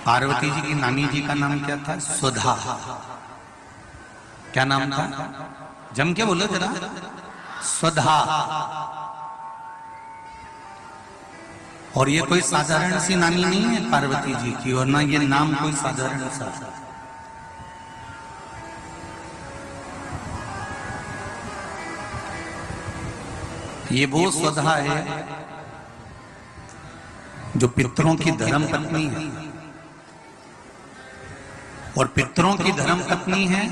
पार्वती जी की नानी जी का नाम क्या था? सुधा। क्या नाम था? जम के बोलो जरा। सुधा। और ये कोई साधारण सी नानी नहीं है पार्वती जी की, और ना ये नाम कोई साधारण सा। ये वो सुधा है जो पितरों की धर्म पत्नी है, और पितरों की धर्म पत्नी है।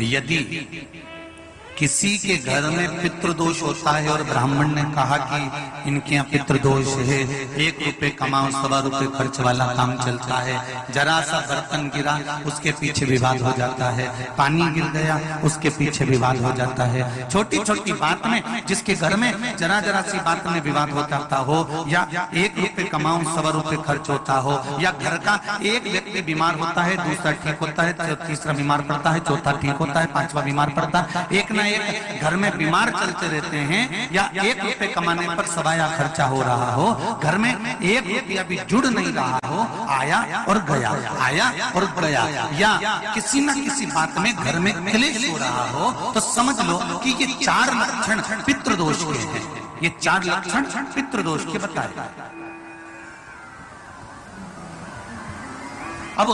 यदि किसी के घर में पितृदोष होता है और ब्राह्मण ने कहा कि इनके यहाँ पितृदोष है, 1 रुपए कमाओ 1.25 रुपए खर्च वाला काम चलता है, जरा सा बर्तन गिरा उसके पीछे विवाद हो जाता है, पानी गिर गया उसके पीछे विवाद हो जाता है, छोटी छोटी बात में जिसके घर में जरा जरा सी बात में विवाद हो जाता हो, या 1 रुपए कमाओ 1.25 रुपए खर्च होता हो, या घर का एक व्यक्ति बीमार होता है, दूसरा ठीक होता है, तीसरा बीमार पड़ता है, चौथा ठीक होता है, 5वां बीमार पड़ता है, एक ना एक घर में बीमार चलते रहते हैं, या 1 रुपए कमाने पर सवाया खर्चा हो रहा हो, घर में 1 रुपया भी जुड़ नहीं रहा हो, आया और गया, आया और गया, या किसी न किसी बात में घर में क्लेश हो रहा हो, तो समझ लो कि ये 4 लक्षण पितृदोष के हैं। ये 4 लक्षण पितृदोष के बताए। अब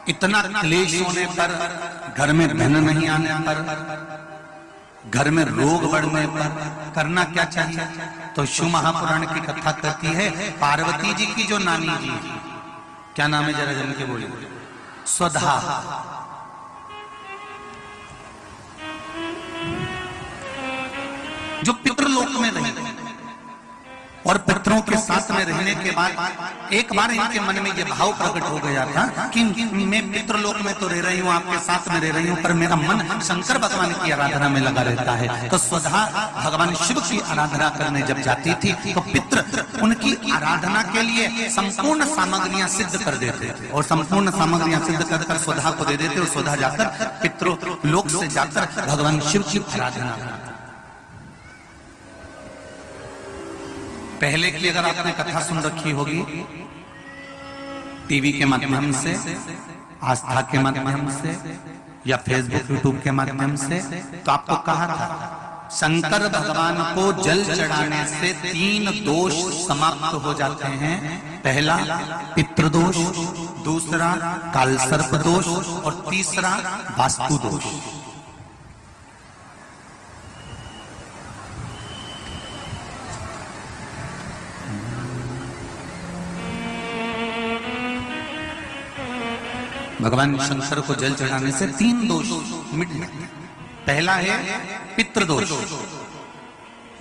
इतना क्लेश होने पर, घर में धन नहीं आने पर, घर में रोग बढ़ने पर करना क्या चाहिए? तो शिव महापुराण की कथा कहती है, पार्वती जी की जो नानी जी, क्या नाम है जरा जन के बोलिए? सुधा। जो पितृलोक में रही और पितरों के साथ में रहने के बाद एक बार इनके मन में यह भाव प्रकट हो गया था कि मैं पितृलोक में तो रह रही हूँ, आपके साथ में रह रही हूँ, पर मेरा मन शंकर भगवान की आराधना में लगा रहता है। तो सुधा भगवान शिव की आराधना करने जब जाती थी तो पितृ उनकी आराधना के लिए संपूर्ण सामग्रियां सिद्ध कर देते थे, और संपूर्ण सामग्रियां सिद्ध कर सुधा को दे देते, और सुधा जाकर पितृलोक से जाकर भगवान शिव की आराधना। पहले की अगर आपने कथा सुन रखी होगी टीवी के माध्यम से, आस्था के माध्यम से, या फेसबुक यूट्यूब के माध्यम से, तो आपको कहा था शंकर भगवान को जल चढ़ाने से 3 दोष समाप्त हो जाते हैं। पहला पितृदोष, दूसरा कालसर्प दोष, और तीसरा वास्तु दोष। भगवान शंकर को जल चढ़ाने से 3 दोष मिट। पहला है पितृदोष।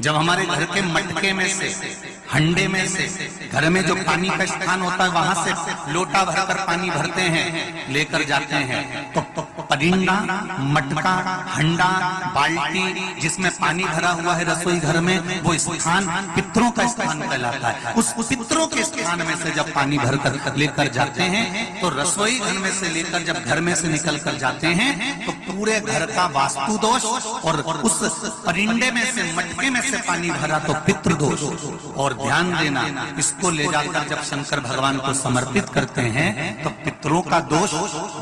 जब हमारे घर के मटके में से, हंडे में से, घर में जो पानी का स्थान होता है वहां से लोटा भरकर पानी भरते हैं, लेकर जाते हैं, तो परिंदा, मटका, हंडा, बाल्टी जिसमें पानी भरा हुआ है रसोई घर में, वो स्थान पितरों का स्थान कहलाता है। उस पितरों के स्थान में से जब पानी भरकर लेकर जाते हैं, तो रसोई घर में से लेकर जब घर में से निकल कर जाते हैं, तो पूरे घर का वास्तु दोष, और उस परिंदे में से, मटके में से पानी भरा तो पितृदोष। और ध्यान देना, इसको ले जाकर जब शंकर भगवान को समर्पित करते हैं, तो पितरों का दोष,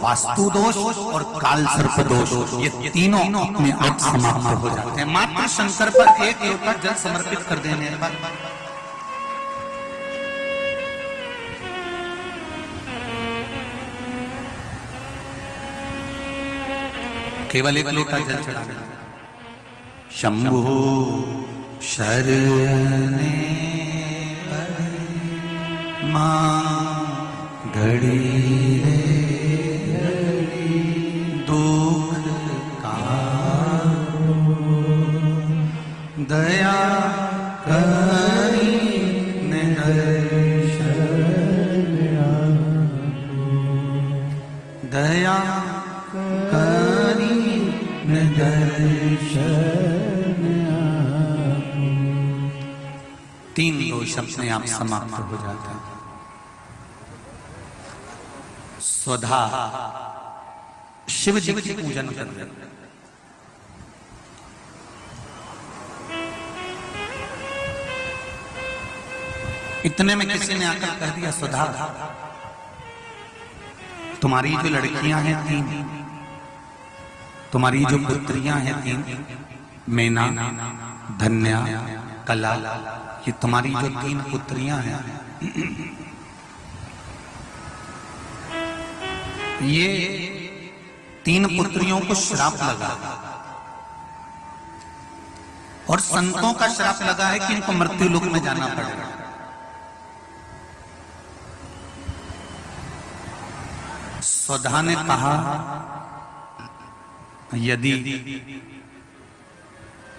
वास्तु दोष और काल सर्प दोष, ये तीनों अपने आप समाप्त हो जाते हैं मात्र शंकर पर 1 लोटा जल समर्पित कर देने पर। केवल 1 लोटा जल चढ़ाना। शंभु शरणे मां घड़ी दुख कारो, दया करी निदर्शन, दया करी निदर्शन। 3 दोष अपने आप समाप्त हो जाते हैं। सुधा शिव जी की पूजन कर रहे हैं। इतने में किसी ने आकर कह दिया, सुधा तुम्हारी जो लड़कियां हैं 3, तुम्हारी जो पुत्रियां हैं 3, मेना, धन्या, कला, ये तुम्हारी जो 3 पुत्रियां हैं, ये 3 पुत्रियों को श्राप लगा और संतों का श्राप लगा है कि इनको मृत्यु लोक में जाना पड़ेगा। सुधा ने कहा, यदि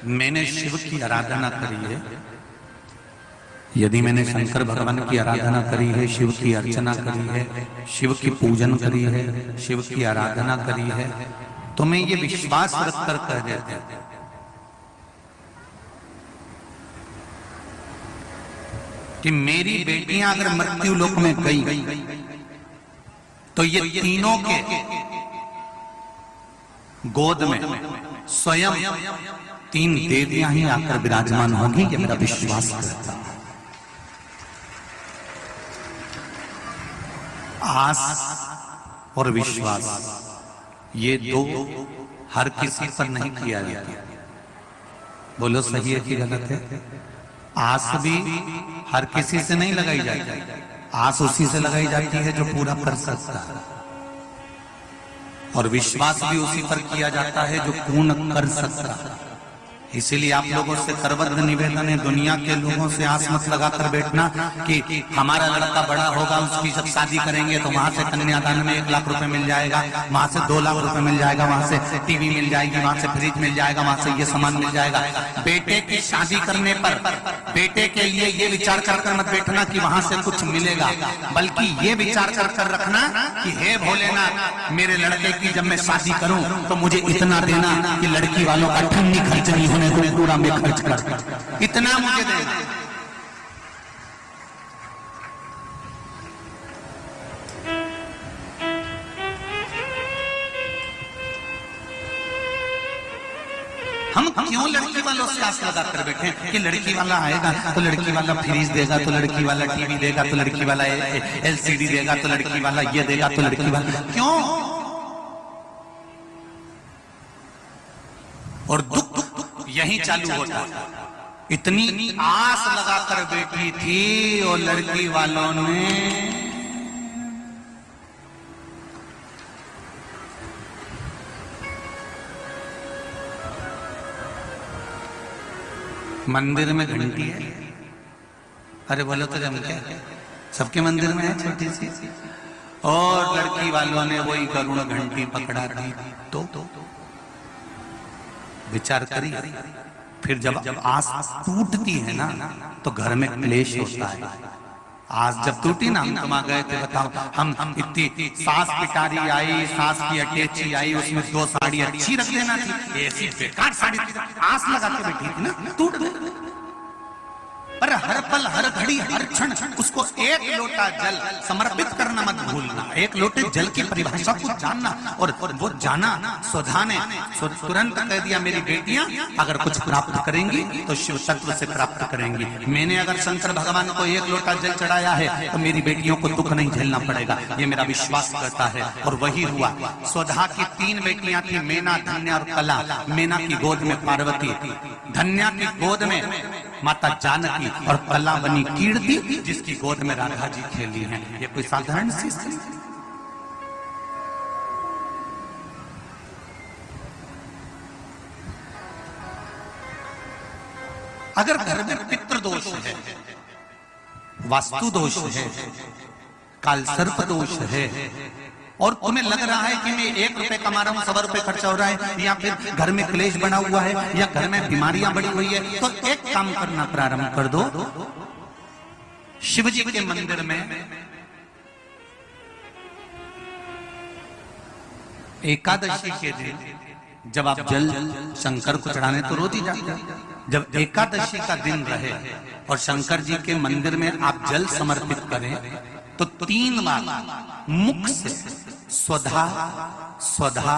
मैंने शिव की आराधना करी है, यदि मैंने शंकर भगवान की आराधना करी है, शिव की अर्चना करी है, शिव की पूजन करी है, शिव की आराधना करी है, तो मैं ये विश्वास रखकर कह देते हैं कि मेरी बेटियां अगर मृत्यु लोक में गई तो ये तीनों के गोद में स्वयं 3 देवियां ही आकर विराजमान होंगी। ये मेरा विश्वास करता हूं। आस और विश्वास ये 2 हर किसी पर नहीं किया जाता। बोलो सही है कि गलत है? आस भी हर किसी से नहीं लगाई जाती, आस उसी से लगाई जाती है जो पूरा कर सकता है, और विश्वास भी उसी पर किया जाता है जो पूर्ण कर सकता है। इसीलिए आप लोगों से करबद्ध निवेदन है, दुनिया के लोगों से आस मत लगाकर बैठना कि हमारा लड़का बड़ा होगा, उसकी जब शादी करेंगे तो वहां से कन्यादान में 1 लाख रुपए मिल जाएगा, वहां से 2 लाख रुपए मिल जाएगा, वहां से टीवी मिल जाएगी, वहां से फ्रिज मिल जाएगा, वहां से ये सामान मिल जाएगा। बेटे की शादी करने पर बेटे के लिए ये विचार कर मत बैठना कि वहां से कुछ मिलेगा, बल्कि ये विचार कर रखना कि हे भोलेनाथ, मेरे लड़के की जब मैं शादी करूं तो मुझे इतना देना कि लड़की वालों का ठन्नी खर्च नहीं होने को पूरा में खर्च कर, इतना मुझे दे। हम क्यों लड़की वालों से आस लगा कर बैठे कि लड़की वाला आएगा तो लड़की वाला फ्रिज देगा, तो लड़की वाला टीवी देगा, तो लड़की वाला LCD देगा, तो लड़की वाला ये देगा, तो लड़की वाला क्यों? और दुख यही चालू होता है। इतनी आस लगाकर बैठी थी और लड़की वालों ने मंदिर में घंटी है, अरे बोलो तो जम क्या, सबके मंदिर में है छोटी सी, और लड़की वालों ने वही गरुड़ घंटी पकड़ा दी। तो विचार करिए, फिर जब आस टूटती है ना तो घर में क्लेश होता है। आस जब टूटी ना, हम आ गए थे, बताओ, हम इतनी सास पिटारी आई, सास की अटैची आई, उसमें 2 साड़ी अच्छी रख देना थी, ऐसी बेकार साड़ी आस लगा के बैठी थी ना, टूट गई। पर हर पल, हर घड़ी, हर क्षण उसको 1 लोटा जल समर्पित करना मत भूलना। 1 लोटे जल की परिभाषा को जानना, और वो जाना सुधा ने तुरंत कह दिया, मेरी बेटियां अगर कुछ प्राप्त करेंगी तो शिव तत्व से प्राप्त करेंगी। मैंने अगर शंकर भगवान को 1 लोटा जल चढ़ाया है तो मेरी बेटियों को दुख नहीं झेलना पड़ेगा, ये मेरा विश्वास करता है। और वही हुआ। सुधा की 3 बेटियां थी, मेना, धन्या और कला। मेना की गोद में पार्वती, धन्या की गोद में माता जानकी, और कला बनी कीर्ति, जिसकी गोद में राधा जी खेली हैं। ये कोई साधारण सी स्त्री? अगर घर में पितृदोष है, वास्तु दोष है, काल सर्प दोष है, और तुम्हें लग रहा है कि मैं 1 रुपए कमा रहा हूं, 100 रुपए खर्चा हो रहा है, या फिर घर में क्लेश बना हुआ है, या घर में बीमारियां बढ़ी हुई है, तो एक काम करना प्रारंभ कर दो। शिव जी के मंदिर में एकादशी के दिन जब आप जल शंकर को चढ़ाने तो रोज ही जाते हैं, जब एकादशी का दिन रहे और शंकर जी के मंदिर में आप जल समर्पित करें तो 3 बार मुख से स्वधा स्वधा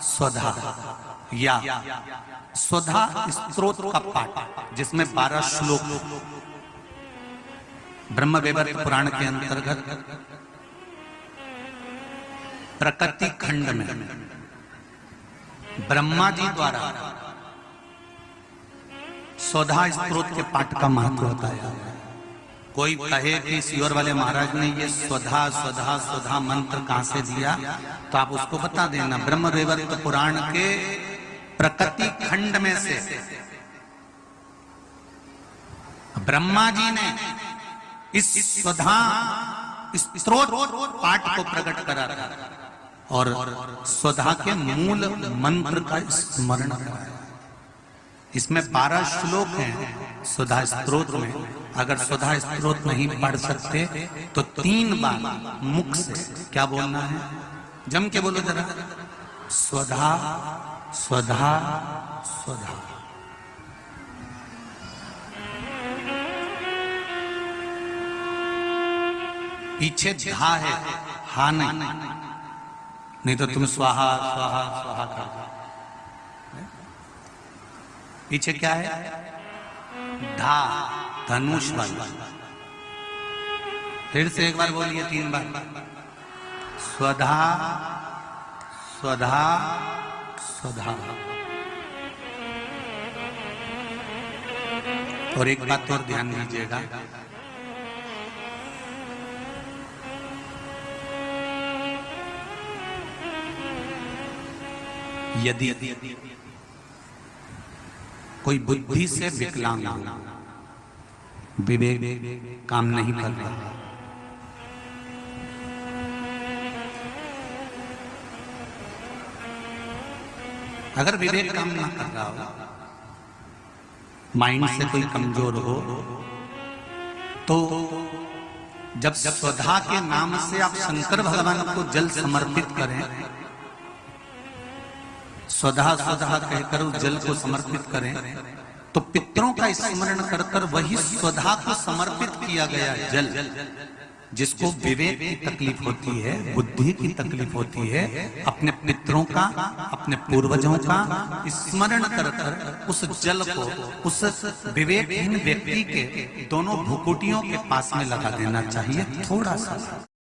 स्वधा या स्वधा स्तोत्र का पाठ, जिसमें 12 श्लोक ब्रह्मवैवर्त पुराण के अंतर्गत प्रकृति खंड में ब्रह्मा जी द्वारा स्वधा स्तोत्र के पाठ का महत्व बताया। कोई कहे कि सियोर वाले महाराज ने ये स्वधा स्वधा स्वधा मंत्र कहां से दिया, तो आप उसको बता देना। ब्रह्मवैवर्त पुराण के प्रकृति खंड में से ब्रह्मा जी ने इस स्वधा स्तोत्र पाठ को प्रकट करा था और स्वधा के मूल मंत्र का स्मरण कराया। इसमें 12 श्लोक हैं स्वधा स्तोत्र में। अगर स्वधा स्तोत्र नहीं पढ़ सकते तो 3 बार मुख से क्या बोलना है, जम के बोलो जरा, स्वधा स्वधा स्वधा। पीछे धा है, हा नहीं तो तुम स्वाहा स्वाहा स्वाहा कर। पीछे क्या है, धा, धनुष वाला। फिर से एक बार बोलिए 3 बार, स्वधा स्वधा स्वधा। और एक बात और ध्यान दीजिएगा, यदि कोई बुद्धि से विकलांग, विवेक काम नहीं कर रहा, अगर विवेक काम ना कर रहा हो, माइंड से कोई कमजोर हो, तो जब स्वधा के नाम से आप शंकर भगवान को जल समर्पित करें, स्वधा स्वधा कहकर उस जल को समर्पित करें, तो पितरों का स्मरण कर कर वही स्वधा को समर्पित किया गया जल, जिसको विवेक की तकलीफ होती है, बुद्धि की तकलीफ होती है, अपने पितरों का, अपने पूर्वजों का स्मरण कर कर उस जल को उस विवेकहीन व्यक्ति के दोनों भुकुटियों के पास में लगा देना चाहिए, थोड़ा सा।